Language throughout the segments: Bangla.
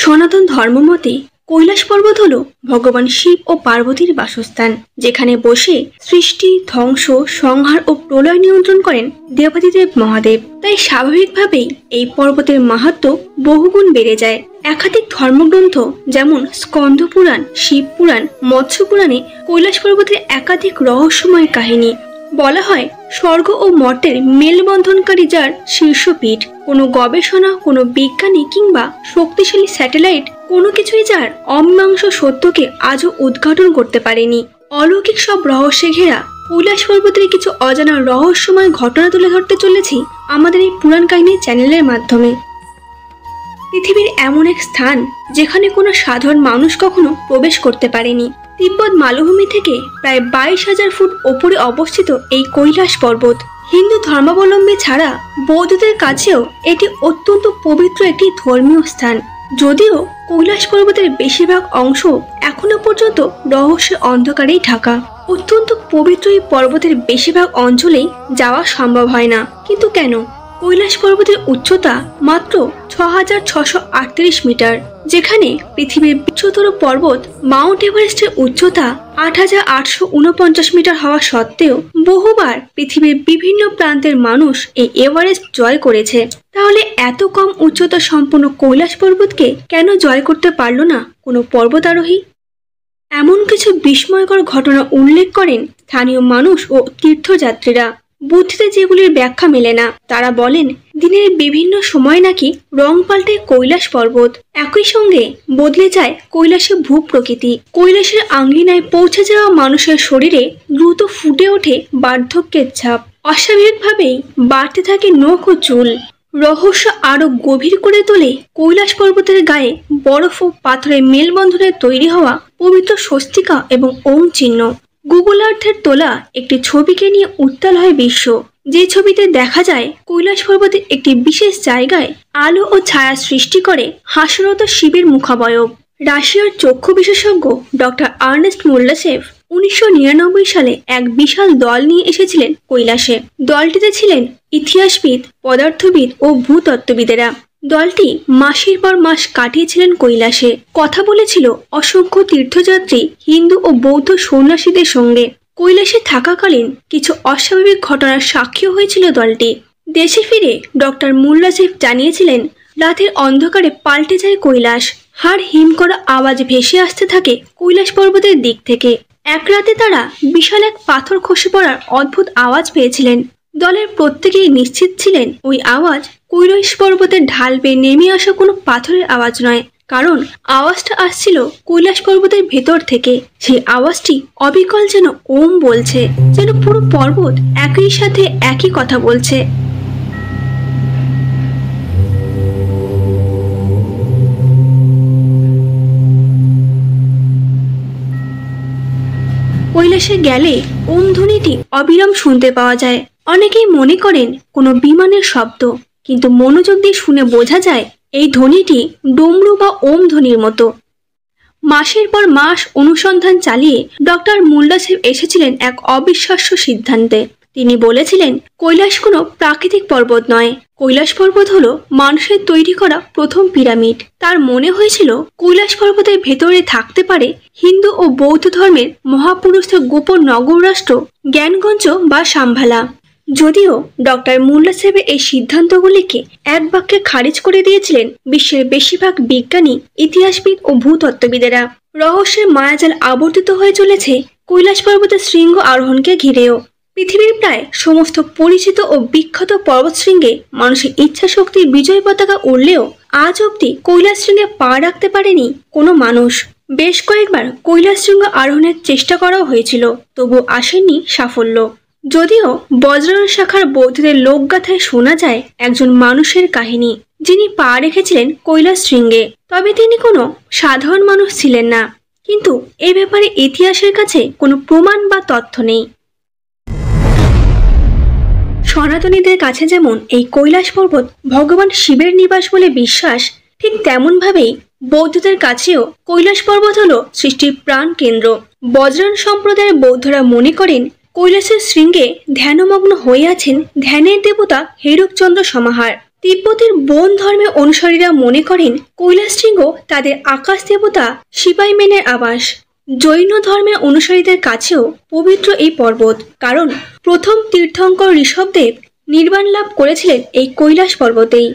সনাতন ধর্মমতে কৈলাস পর্বত হল ভগবান শিব ও পার্বতীর বাসস্থান, যেখানে বসে সৃষ্টি, ধ্বংস, সংহার ও প্রলয় নিয়ন্ত্রণ করেন দেবাদিদেব মহাদেব। তাই স্বাভাবিকভাবেই এই পর্বতের মাহাত্ম্য বহুগুণ বেড়ে যায়। একাধিক ধর্মগ্রন্থ যেমন স্কন্দ পুরাণ, শিব পুরাণ, মৎস্য পুরাণে কৈলাস পর্বতের একাধিক রহস্যময় কাহিনী বলা হয়। স্বর্গ ও মর্তের মেলবন্ধনকারী যার শীর্ষপীঠ, কোনো গবেষণা, কোনো বিজ্ঞানী কিংবা শক্তিশালী স্যাটেলাইট কোনো কিছুই যার অমীমাংস সত্যকে আজও উদ্ঘাটন করতে পারেনি। অলৌকিক সব রহস্যে ঘেরা কৈলাস পর্বতের কিছু অজানা রহস্যময় ঘটনা তুলে ধরতে চলেছি আমাদের এই পুরাণ কাহিনী চ্যানেলের মাধ্যমে। পৃথিবীর এমন এক স্থান যেখানে কোনো সাধারণ মানুষ কখনো প্রবেশ করতে পারেনি। তিব্বত মালভূমি থেকে প্রায় 22,000 ফুট ওপরে অবস্থিত এই কৈলাস পর্বত হিন্দু ধর্মাবলম্বী ছাড়া বৌদ্ধদের কাছেও এটি অত্যন্ত পবিত্র একটি ধর্মীয় স্থান। যদিও কৈলাস পর্বতের বেশিরভাগ অংশ এখনো পর্যন্ত রহস্যের অন্ধকারেই ঢাকা। অত্যন্ত পবিত্র এই পর্বতের বেশিরভাগ অঞ্চলেই যাওয়া সম্ভব হয় না। কিন্তু কেন? কৈলাস পর্বতের উচ্চতা মাত্র 6,638 মিটার, যেখানে পৃথিবীর উচ্চতর পর্বত মাউন্ট এভারেস্টের উচ্চতা 8,849 মিটার হওয়া সত্ত্বেও বহুবার পৃথিবীর বিভিন্ন প্রান্তের মানুষ এই এভারেস্ট জয় করেছে। তাহলে এত কম উচ্চতা সম্পন্ন কৈলাস পর্বতকে কেন জয় করতে পারল না কোনো পর্বতারোহী? এমন কিছু বিস্ময়কর ঘটনা উল্লেখ করেন স্থানীয় মানুষ ও তীর্থযাত্রীরা। বুদ্ধিতে যেগুলির ব্যাখ্যা মেলে না। তারা বলেন, দিনের বিভিন্ন সময় নাকি রং পাল্টে কৈলাস পর্বত, একই সঙ্গে বদলে যায় কৈলাসের ভূপ্রকৃতি। কৈলাসের আঙ্গিনায় পৌঁছে যাওয়া মানুষের শরীরে দ্রুত ফুটে ওঠে বার্ধক্যের ছাপ। অস্বাভাবিকভাবেই বাড়তে থাকে নখ ও চুল। রহস্য আরো গভীর করে তোলে কৈলাস পর্বতের গায়ে বরফ ও পাথরের মেলবন্ধনে তৈরি হওয়া পবিত্র স্বস্তিকা এবং ওম চিহ্ন। গুগল আর্থের তোলা একটি ছবিকে নিয়ে উত্তাল হয় বিশ্ব। যে ছবিতে দেখা যায় কৈলাস পর্বতের একটি বিশেষ জায়গায় আলো ও ছায়া সৃষ্টি করে হাস্যরত শিবের মুখাবয়ব। রাশিয়ার চক্ষু বিশেষজ্ঞ ডক্টর আর্নেস্ট মুল্লাসেভ 1999 সালে এক বিশাল দল নিয়ে এসেছিলেন কৈলাসে। দলটিতে ছিলেন ইতিহাসবিদ, পদার্থবিদ ও ভূতত্ত্ববিদেরা। দলটি মাসের পর মাস কাটিয়েছিলেন কৈলাসে। কথা বলেছিল অসংখ্য তীর্থযাত্রী, হিন্দু ও বৌদ্ধ সন্ন্যাসীদের সঙ্গে। কৈলাসে থাকাকালীন কিছু অস্বাভাবিক ঘটনার সাক্ষীও হয়েছিল দলটি। দেশে ফিরে ডক্টর মুল্লাসেভ জানিয়েছিলেন, রাতের অন্ধকারে পাল্টে যায় কৈলাস। হাড় হিম করা আওয়াজ ভেসে আসতে থাকে কৈলাস পর্বতের দিক থেকে। এক রাতে তারা বিশাল এক পাথর খসে পড়ার অদ্ভুত আওয়াজ পেয়েছিলেন। দলের প্রত্যেকেই নিশ্চিত ছিলেন ওই আওয়াজ কৈলাস পর্বতের ঢাল বেয়ে নেমে আসা কোনো পাথরের আওয়াজ নয়, কারণ আওয়াজটা আসছিল কৈলাস পর্বতের ভেতর থেকে। সেই আওয়াজটি অবিকল যেন ওম বলছে, যেন পুরো পর্বত একই সাথে একই কথা বলছে। কৈলাসে গেলে ওম ধ্বনিটি অবিরাম শুনতে পাওয়া যায়। অনেকেই মনে করেন কোনো বিমানের শব্দ, কিন্তু মনোযোগ দিয়ে শুনে বোঝা যায় এই ধ্বনিটি ডমরু বা ওম ধ্বনির মতো। মাসের পর মাস অনুসন্ধান চালিয়ে ডক্টর মুল্লাসেভ এসেছিলেন এক অবিশ্বাস্য সিদ্ধান্তে। তিনি বলেছিলেন, কৈলাস কোনো প্রাকৃতিক পর্বত নয়, কৈলাস পর্বত হলো মানুষের তৈরি করা প্রথম পিরামিড। তার মনে হয়েছিল কৈলাস পর্বতের ভেতরে থাকতে পারে হিন্দু ও বৌদ্ধ ধর্মের মহাপুরুষদের গোপন নগর রাষ্ট্র জ্ঞানগঞ্জ বা সাম্ভালা। যদিও ডক্টর মুল্লাসেভের এই সিদ্ধান্তগুলিকে এক বাক্যে খারিজ করে দিয়েছিলেন বিশ্বের বেশিরভাগ বিজ্ঞানী, ইতিহাসবিদ ও ভূতত্ত্ববিদেরা। রহস্যের মায়াজাল আবর্তিত হয়ে চলেছে কৈলাস পর্বতের শৃঙ্গ আরোহণকে ঘিরেও। পৃথিবীর প্রায় সমস্ত পরিচিত ও বিখ্যাত পর্বত শৃঙ্গে মানুষের ইচ্ছা শক্তির বিজয় পতাকা উড়লেও আজ অব্দি কৈলাস শৃঙ্গে পা রাখতে পারেনি কোনো মানুষ। বেশ কয়েকবার কৈলাস শৃঙ্গ আরোহণের চেষ্টা করাও হয়েছিল, তবু আসেনি সাফল্য। যদিও বজ্রায়ণ শাখার বৌদ্ধদের লোকগাথায় শোনা যায় একজন মানুষের কাহিনী, যিনি পা রেখেছিলেন কৈলাস শৃঙ্গে, তবে তিনি কোনো সাধারণ মানুষ ছিলেন না। কিন্তু এ ব্যাপারে ইতিহাসের কাছে কোনো প্রমাণ বা তথ্য নেই। সনাতনীদের কাছে যেমন এই কৈলাস পর্বত ভগবান শিবের নিবাস বলে বিশ্বাস, ঠিক তেমন ভাবেই বৌদ্ধদের কাছেও কৈলাস পর্বত হলো সৃষ্টির প্রাণ কেন্দ্র। বজ্রায়ণ সম্প্রদায়ের বৌদ্ধরা মনে করেন কৈলাসের শৃঙ্গে ধ্যানমগ্ন হয়ে আছেন ধ্যানের দেবতা হেরুকচন্দ্র সমাহার। তিব্বতের বন ধর্মের অনুসারীরা মনে করেন কৈলাস শৃঙ্গ তাদের আকাশ দেবতা শিবাইমেনের আবাস। জৈন ধর্মের অনুসারীদের কাছেও পবিত্র এই পর্বত, কারণ প্রথম তীর্থঙ্কর ঋষভদেব নির্বাণ লাভ করেছিলেন এই কৈলাস পর্বতেই।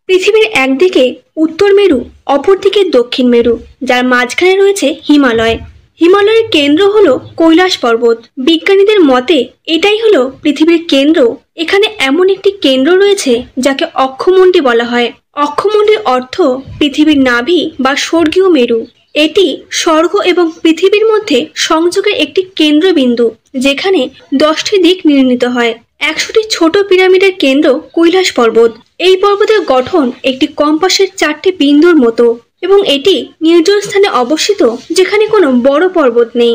পৃথিবীর একদিকে উত্তর মেরু, অপরদিকে দক্ষিণ মেরু, যার মাঝখানে রয়েছে হিমালয়। হিমালয়ের কেন্দ্র হলো কৈলাস পর্বত। বিজ্ঞানীদের মতে এটাই হলো পৃথিবীর কেন্দ্র। এখানে এমন একটি কেন্দ্র রয়েছে যাকে অক্ষমণ্ডী বলা হয়। অক্ষমণ্ডীর অর্থ পৃথিবীর নাভি বা স্বর্গীয় মেরু। এটি স্বর্গ এবং পৃথিবীর মধ্যে সংযোগের একটি কেন্দ্রবিন্দু, যেখানে 10টি দিক নির্ণীত হয়। 100টি ছোট পিরামিডের কেন্দ্র কৈলাস পর্বত। এই পর্বতের গঠন একটি কম্পাসের 4টি বিন্দুর মতো এবং এটি নির্জন স্থানে অবস্থিত, যেখানে কোনো বড় পর্বত নেই।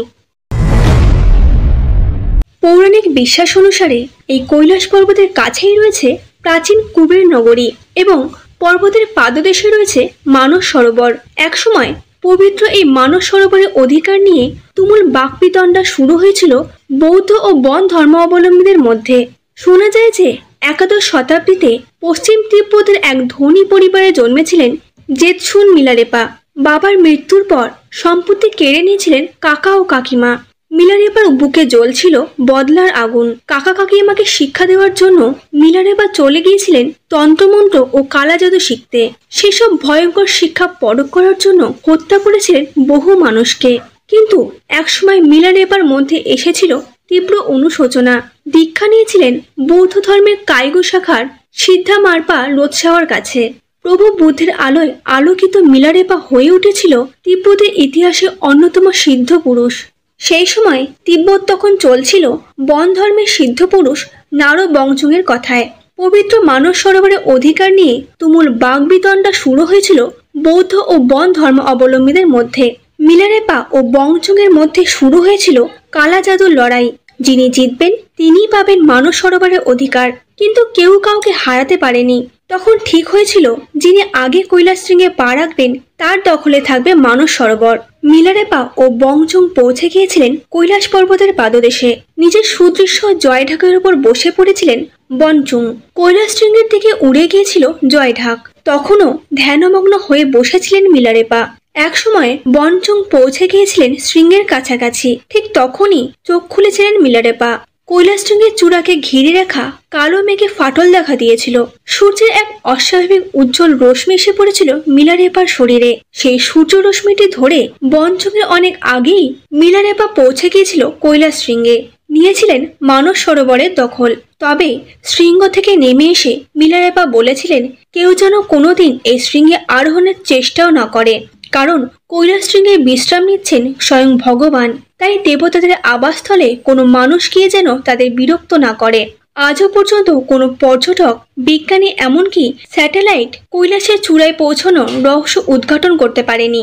পৌরাণিক বিশ্বাস অনুসারে এই কৈলাস পর্বতের কাছেই রয়েছে প্রাচীন কুবের নগরী এবং পর্বতের পাদদেশে রয়েছে মানস সরোবর। একসময় পবিত্র এই মানস সরোবরের অধিকার নিয়ে তুমুল বাকবিতণ্ডা শুরু হয়েছিল বৌদ্ধ ও বন ধর্মাবলম্বীদের মধ্যে। শোনা যায় যে 11 শতাব্দীতে পশ্চিম তিব্বতের এক ধনী পরিবারে জন্মেছিলেন জেতসুন মিলারেপা। বাবার মৃত্যুর পর সম্পত্তি কেড়ে নিয়েছিলেন কাকা ও কাকিমা। মিলারেপার বুকে জ্বলছিল বদলার আগুন। কাকা কাকিমাকে শিক্ষা দেওয়ার জন্য মিলারেপা চলে গিয়েছিলেন তন্ত্রমন্ত্র ও কালা জাদু শিখতে। সেসব ভয়ঙ্কর শিক্ষা পরখ করার জন্য হত্যা করেছিলেন বহু মানুষকে। কিন্তু একসময় মিলারেপার মধ্যে এসেছিল তীব্র অনুশোচনা। দীক্ষা নিয়েছিলেন বৌদ্ধ ধর্মের কাইগো শাখার সিদ্ধা মারপা লোৎসাওয়ার কাছে। প্রভু বুদ্ধের আলোয় আলোকিত মিলারেপা হয়ে উঠেছিল তিব্বতের ইতিহাসে অন্যতম সিদ্ধ পুরুষ। সেই সময় তিব্বত তখন চলছিল বন ধর্মের সিদ্ধ পুরুষ নারো বংচুংয়ের কথায়। পবিত্র মানস সরোবরের অধিকার নিয়ে তুমুল বাকবিতণ্ডা শুরু হয়েছিল বৌদ্ধ ও বন ধর্ম অবলম্বীদের মধ্যে। মিলারেপা ও বংচুংয়ের মধ্যে শুরু হয়েছিল কালা জাদুর লড়াই। যিনি জিতবেন তিনিই পাবেন মানস সরোবরের অধিকার, কিন্তু কেউ কাউকে হারাতে পারেনি। তখন ঠিক হয়েছিল যিনি আগে কৈলাস শৃঙ্গে পা রাখবেন তার দখলে থাকবে মানস সরোবর। মিলারেপা ও বংচুং পৌঁছে গিয়েছিলেন কৈলাস পর্বতের পাদদেশে। নিজের সুদৃশ্য জয়ঢাকের উপর বসে পড়েছিলেন বনচুং। কৈলাস শৃঙ্গের দিকে উড়ে গিয়েছিল জয়ঢাক। তখনও ধ্যানমগ্ন হয়ে বসেছিলেন মিলারেপা। একসময় বনচুং পৌঁছে গিয়েছিলেন শৃঙ্গের কাছাকাছি। ঠিক তখনই চোখ খুলেছিলেন মিলারেপা। কৈলাস শৃঙ্গের চূড়াকে ঘিরে রাখা কালো মেঘে ফাটল দেখা দিয়েছিল। সূর্যের এক অস্বাভাবিক উজ্জ্বল রশ্মি এসে পড়েছিল মিলারেপার শরীরে। সেই সূর্য রশ্মিটি ধরে বনচুংয়ের অনেক আগেই মিলারেপা পৌঁছে গিয়েছিল কৈলাস শৃঙ্গে। নিয়েছিলেন মানস সরোবরের দখল। তবে শৃঙ্গ থেকে নেমে এসে মিলারেপা বলেছিলেন কেউ যেন কোনোদিন এই শৃঙ্গে আরোহণের চেষ্টাও না করে, কারণ কৈলাস শৃঙ্গে বিশ্রাম নিচ্ছেন স্বয়ং ভগবান। তাই দেবতাদের আবাসস্থলে কোনো মানুষ গিয়ে যেন তাদের বিরক্ত না করে। আজও পর্যন্ত কোনো পর্যটক, বিজ্ঞানী, এমনকি স্যাটেলাইট কৈলাসের চূড়ায় পৌঁছানোর রহস্য উদ্ঘাটন করতে পারেনি।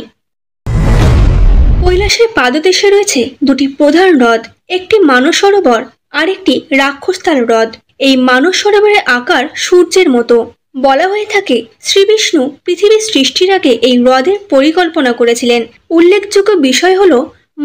কৈলাসের পাদদেশে রয়েছে দুটি প্রধান হ্রদ, একটি মানস সরোবর আর একটি রাক্ষসতাল হ্রদ। এই মানস সরোবরের আকার সূর্যের মতো। বলা হয়ে থাকে শ্রীবিষ্ণু পৃথিবীর সৃষ্টির আগে এই হ্রদের পরিকল্পনা করেছিলেন। উল্লেখযোগ্য বিষয় হলো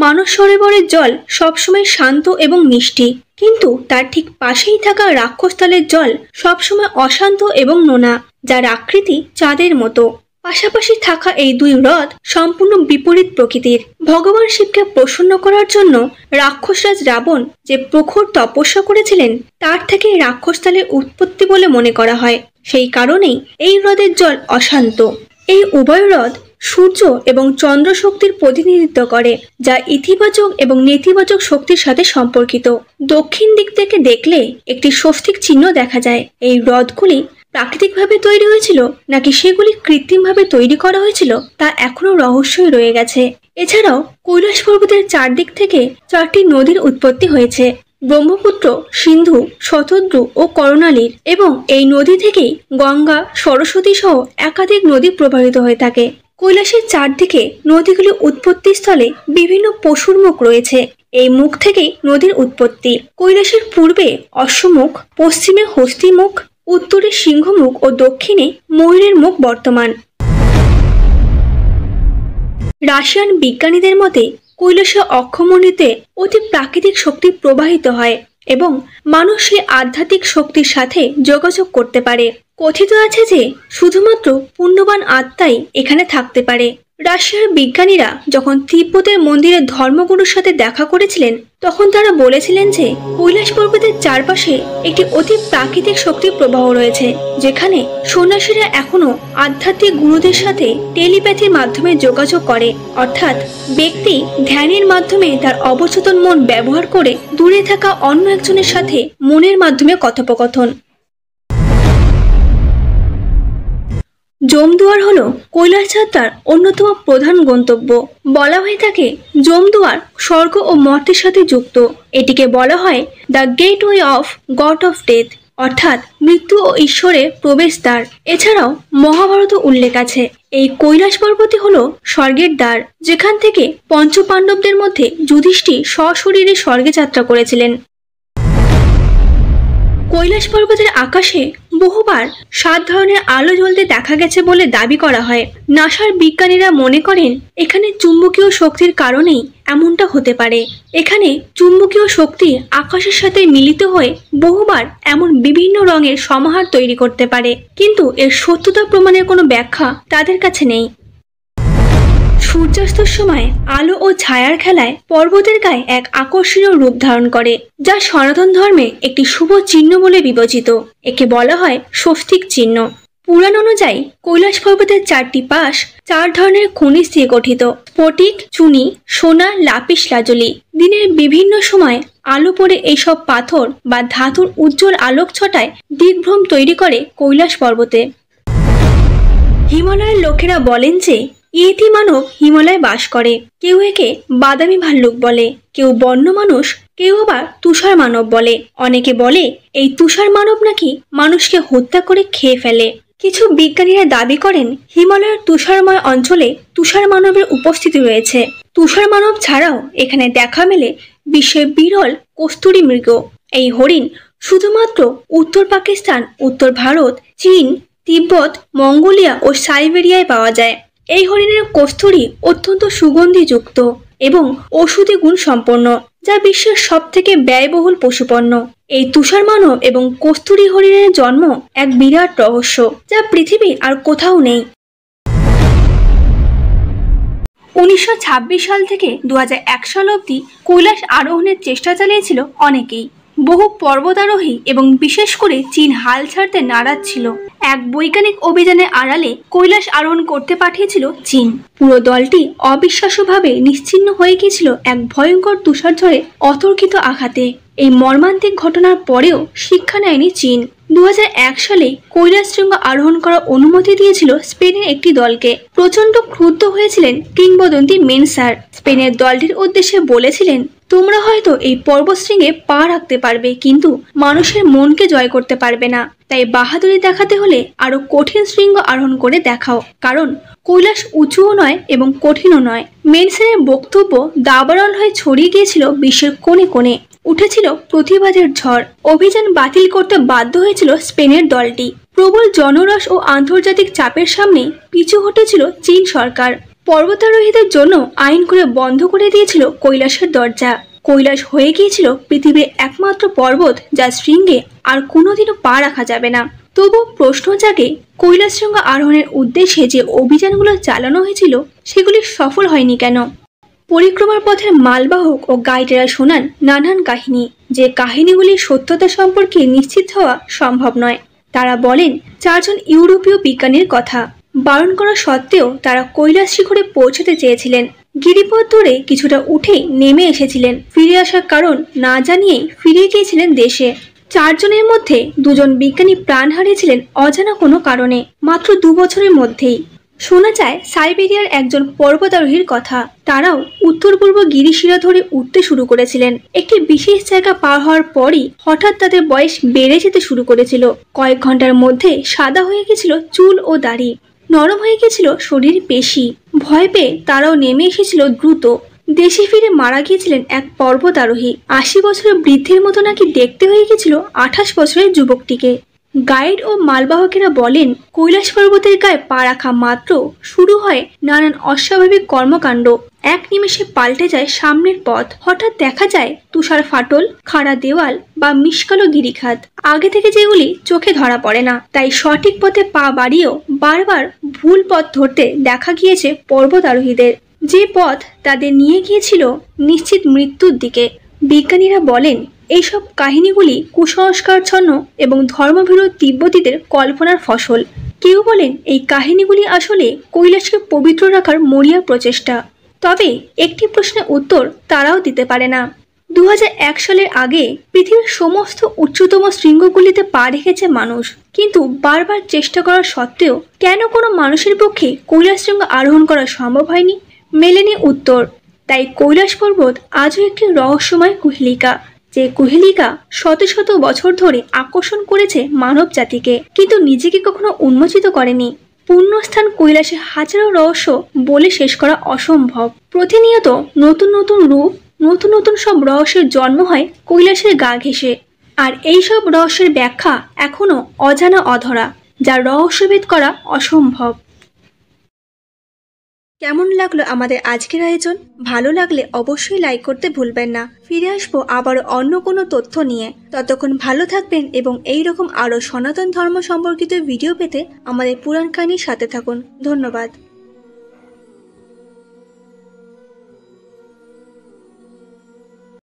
মানস সরোবরের জল সবসময় শান্ত এবং মিষ্টি, কিন্তু তার ঠিক পাশেই থাকা রাক্ষসতালের জল সবসময় অশান্ত এবং নোনা, যার আকৃতি চাঁদের মতো। পাশাপাশি থাকা এই দুই হ্রদ সম্পূর্ণ বিপরীত প্রকৃতির। ভগবান শিবকে প্রসন্ন করার জন্য রাক্ষসরাজ রাবণ যে প্রখর তপস্যা করেছিলেন তার থেকে রাক্ষসতালের উৎপত্তি বলে মনে করা হয়। সেই কারণেই এই হ্রদের জল অশান্ত। এই উভয় হ্রদ সূর্য এবং চন্দ্র শক্তির প্রতিনিধিত্ব করে, যা ইতিবাচক এবং নেতিবাচক শক্তির সাথে সম্পর্কিত। দক্ষিণ দিক থেকে দেখলে একটি স্বস্তিক চিহ্ন দেখা যায়। এই হ্রদগুলি প্রাকৃতিকভাবে তৈরি হয়েছিল নাকি সেগুলি কৃত্রিমভাবে তৈরি করা হয়েছিল তা এখনো রহস্যই রয়ে গেছে। এছাড়াও কৈলাস পর্বতের চারদিক থেকে 4টি নদীর উৎপত্তি হয়েছে: ব্রহ্মপুত্র, সিন্ধু, শতদ্রু ও করণালীর। এবং এই নদী থেকেই গঙ্গা, সরস্বতী সহ একাধিক নদী প্রবাহিত হয়ে থাকে। কৈলাসের চারদিকে নদীগুলির উৎপত্তিস্থলে বিভিন্ন পশুর মুখ রয়েছে। এই মুখ থেকেই নদীর উৎপত্তি। কৈলাসের পূর্বে অশ্বমুখ, পশ্চিমে হস্তি মুখ, উত্তরে সিংহমুখ ও দক্ষিণে ময়ূরের মুখ বর্তমান। রাশিয়ান বিজ্ঞানীদের মতে কৈলাসের অক্ষমণ্ডলীতে অতি প্রাকৃতিক শক্তি প্রবাহিত হয়। এবং মানুষ সেই আধ্যাত্মিক শক্তির সাথে যোগাযোগ করতে পারে। কথিত আছে যে শুধুমাত্র পুণ্যবান আত্মাই এখানে থাকতে পারে। রাশিয়ার বিজ্ঞানীরা যখন তিব্বতের মন্দিরে ধর্মগুরুর সাথে দেখা করেছিলেন তখন তারা বলেছিলেন যে কৈলাস পর্বতের চারপাশে একটি অতি প্রাকৃতিক শক্তির প্রবাহ রয়েছে, যেখানে সন্ন্যাসীরা এখনো আধ্যাত্মিক গুরুদের সাথে টেলিপ্যাথির মাধ্যমে যোগাযোগ করে, অর্থাৎ ব্যক্তি ধ্যানের মাধ্যমে তার অবচেতন মন ব্যবহার করে দূরে থাকা অন্য একজনের সাথে মনের মাধ্যমে কথোপকথন। জমদুয়ার হলো কৈলাস যাত্রার অন্যতম প্রধান গন্তব্য। বলা হয়ে থাকে জমদুয়ার স্বর্গ ও মর্তের সাথে যুক্ত। এটিকে বলা হয় the gateway of god of death, অর্থাৎ মৃত্যু ও ঈশ্বরের প্রবেশদ্বার। এছাড়াও মহাভারতে উল্লেখ আছে এই কৈলাস পর্বতই হলো স্বর্গের দ্বার, যেখান থেকে পঞ্চপাণ্ডবদের মধ্যে যুধিষ্ঠির সশরীরে স্বর্গে যাত্রা করেছিলেন। কৈলাস পর্বতের আকাশে বহুবার 7 ধরনের আলো জ্বলতে দেখা গেছে বলে দাবি করা হয়। নাসার বিজ্ঞানীরা মনে করেন এখানে চুম্বকীয় শক্তির কারণেই এমনটা হতে পারে। এখানে চুম্বকীয় শক্তি আকাশের সাথে মিলিত হয়ে বহুবার এমন বিভিন্ন রঙের সমাহার তৈরি করতে পারে, কিন্তু এর সত্যতা প্রমাণের কোনো ব্যাখ্যা তাদের কাছে নেই। সূর্যাস্তের সময় আলো ও ছায়ার খেলায় পর্বতের গায়ে এক আকর্ষণীয় রূপ ধারণ করে, যা সনাতন ধর্মে একটি শুভ চিহ্ন বলে বিবেচিত। একে বলা হয় স্বস্তিক চিহ্ন। পুরাণ অনুযায়ী কৈলাস পর্বতের 4টি পাশ 4 ধরনের খনিজ দিয়ে গঠিত: স্ফটিক, চুনি, সোনা, লাপিস লাজলি। দিনের বিভিন্ন সময় আলো পড়ে এইসব পাথর বা ধাতুর উজ্জ্বল আলোক ছটায় দিগ্ভ্রম তৈরি করে কৈলাস পর্বতে। হিমালয়ের লোকেরা বলেন যে ইয়েতি মানব হিমালয়ে বাস করে। কেউ একে বাদামি ভাল্লুক বলে, কেউ বন্য মানুষ, কেউ আবার তুষার মানব বলে। অনেকে বলে এই তুষার মানব নাকি মানুষকে হত্যা করে খেয়ে ফেলে। কিছু বিজ্ঞানীরা দাবি করেন হিমালয়ের তুষারময় অঞ্চলে তুষার মানবের উপস্থিতি রয়েছে। তুষার মানব ছাড়াও এখানে দেখা মেলে বিশ্বের বিরল কস্তুরী মৃগ। এই হরিণ শুধুমাত্র উত্তর পাকিস্তান, উত্তর ভারত, চীন, তিব্বত, মঙ্গোলিয়া ও সাইবেরিয়ায় পাওয়া যায়। এই হরিণের কস্তুরী অত্যন্ত সুগন্ধিযুক্ত এবং ঔষধি গুণ সম্পন্ন, যা বিশ্বের সবথেকে ব্যয়বহুল পশুপণ্য। এই তুষার মানব এবং কস্তুরী হরিণের জন্ম এক বিরাট রহস্য, যা পৃথিবীর আর কোথাও নেই। 1926 সাল থেকে 2001 সাল অবধি কৈলাস আরোহণের চেষ্টা চালিয়েছিল অনেকেই। বহু পর্বতারোহী এবং বিশেষ করে চীন হাল ছাড়তে নারাজ ছিল। এক বৈজ্ঞানিক অভিযানের আড়ালে কৈলাস আরোহণ করতে পাঠিয়েছিল চীন। পুরো দলটি অবিশ্বাস্যভাবে নিশ্চিহ্ন হয়ে গিয়েছিল এক ভয়ঙ্কর তুষারঝড়ে অতর্কিত আঘাতে। এই মর্মান্তিক ঘটনার পরেও শিক্ষা নেয়নি চীন। 2001 সালে কৈলাস শৃঙ্গ আরোহণ করার অনুমতি দিয়েছিল স্পেনের একটি দলকে। প্রচন্ড ক্রুদ্ধ হয়েছিলেন কিংবদন্তি মেনসার। স্পেনের দলটির উদ্দেশ্যে বলেছিলেন, তোমরা হয়তো এই পর্বতশৃঙ্গে পা রাখতে পারবে, কিন্তু মানুষের মনকে জয় করতে পারবে না। তাই বাহাদুরি দেখাতে হলে আরো কঠিন শৃঙ্গ আরোহণ করে দেখাও, কারণ কৈলাস উঁচুও নয় এবং কঠিনও নয়। মেনসারের বক্তব্য দাবানল হয়ে ছড়িয়ে গিয়েছিল বিশ্বের কোণে কোণে। উঠেছিল প্রতিবাদের ঝড়। অভিযান বাতিল করতে বাধ্য হয়েছিল স্পেনের দলটি। প্রবল জনরস ও আন্তর্জাতিক চাপের সামনে পিছু হটেছিল চীন সরকার। পর্বতারোহীদের জন্য আইন করে বন্ধ করে দিয়েছিল কৈলাসের দরজা। কৈলাস হয়ে গিয়েছিল পৃথিবীর একমাত্র পর্বত যা শৃঙ্গে আর কোনোদিনও পা রাখা যাবে না। তবু প্রশ্ন জাগে, কৈলাস শৃঙ্গ আরোহণের উদ্দেশ্যে যে অভিযানগুলো চালানো হয়েছিল সেগুলি সফল হয়নি কেন? পরিক্রমার পথের মালবাহক ও গাইডেরা শোনান নানান কাহিনী, যে কাহিনীগুলির সত্যতা সম্পর্কে নিশ্চিত হওয়া সম্ভব নয়। তারা বলেন 4 জন ইউরোপীয় বিজ্ঞানীর কথা। বারণ করা সত্ত্বেও তারা কৈলাস শিখরে পৌঁছতে চেয়েছিলেন। গিরিপথ ধরে কিছুটা উঠেই নেমে এসেছিলেন। ফিরে আসার কারণ না জানিয়েই ফিরে গিয়েছিলেন দেশে। 4 জনের মধ্যে 2 জন বিজ্ঞানী প্রাণ হারিয়েছিলেন অজানা কোনো কারণে, মাত্র 2 বছরের মধ্যেই। শোনা যায় সাইবেরিয়ার একজন পর্বতারোহীর কথা। তারাও উত্তর পূর্ব গিরিশিরা ধরে উঠতে শুরু করেছিলেন। একটি বিশেষ জায়গা পার হওয়ার পরই হঠাৎ তাদের বয়স বেড়ে যেতে শুরু করেছিল। কয়েক ঘন্টার মধ্যে সাদা হয়ে গেছিল চুল ও দাড়ি, নরম হয়ে গেছিল শরীর পেশি। ভয় পেয়ে তারাও নেমে এসেছিল দ্রুত। দেশে ফিরে মারা গিয়েছিলেন এক পর্বতারোহী। 80 বছরের বৃদ্ধের মতো নাকি দেখতে হয়ে গেছিল 28 বছরের যুবকটিকে। গাইড ও মালবাহকেরা বলেন কৈলাস পর্বতের গায়ে পা রাখা মাত্র শুরু হয় নানান অস্বাভাবিক কর্মকাণ্ড। এক নিমেষে পাল্টে যায় সামনের পথ। হঠাৎ দেখা যায় তুষার ফাটল, খাড়া দেওয়াল বা মিশকালো গিরিখাত, আগে থেকে যেগুলি চোখে ধরা পড়ে না। তাই সঠিক পথে পা বাড়িয়েও বারবার ভুল পথ ধরতে দেখা গিয়েছে পর্বত আরোহীদের, যে পথ তাদের নিয়ে গিয়েছিল নিশ্চিত মৃত্যুর দিকে। বিজ্ঞানীরা বলেন এইসব কাহিনীগুলি কুসংস্কারচ্ছন্ন এবং ধর্মভীরু তিব্বতীদের কল্পনার ফসল। কেউ বলেন এই কাহিনীগুলি আসলে কৈলাসকে পবিত্র রাখার মরিয়া প্রচেষ্টা। তবে একটি প্রশ্নের উত্তর তারাও দিতে পারে না। 2001 সালের আগে পৃথিবীর সমস্ত উচ্চতম শৃঙ্গগুলিতে পা রেখেছে মানুষ, কিন্তু বারবার চেষ্টা করা সত্ত্বেও কেন কোনো মানুষের পক্ষে কৈলাস শৃঙ্গ আরোহণ করা সম্ভব হয়নি? মেলেনি উত্তর। তাই কৈলাস পর্বত আজও একটি রহস্যময় কুহেলিকা, যে কুহেলিকা শত শত বছর ধরে আকর্ষণ করেছে মানব জাতিকে, কিন্তু নিজেকে কখনো উন্মোচিত করেনি। পুণ্যস্থান কৈলাসে হাজারো রহস্য বলে শেষ করা অসম্ভব। প্রতিনিয়ত নতুন নতুন রূপ, নতুন নতুন সব রহস্যের জন্ম হয় কৈলাসের গা ঘেঁষে। আর এই সব রহস্যের ব্যাখ্যা এখনো অজানা অধরা, যা রহস্যভেদ করা অসম্ভব। কেমন লাগলো আমাদের আজকের আয়োজন? ভালো লাগলে অবশ্যই লাইক করতে ভুলবেন না। ফিরে আসবো আবারও অন্য কোনো তথ্য নিয়ে। ততক্ষণ ভালো থাকবেন এবং এই রকম আরও সনাতন ধর্ম সম্পর্কিত ভিডিও পেতে আমাদের পুরাণ কাহিনীর সাথে থাকুন। ধন্যবাদ।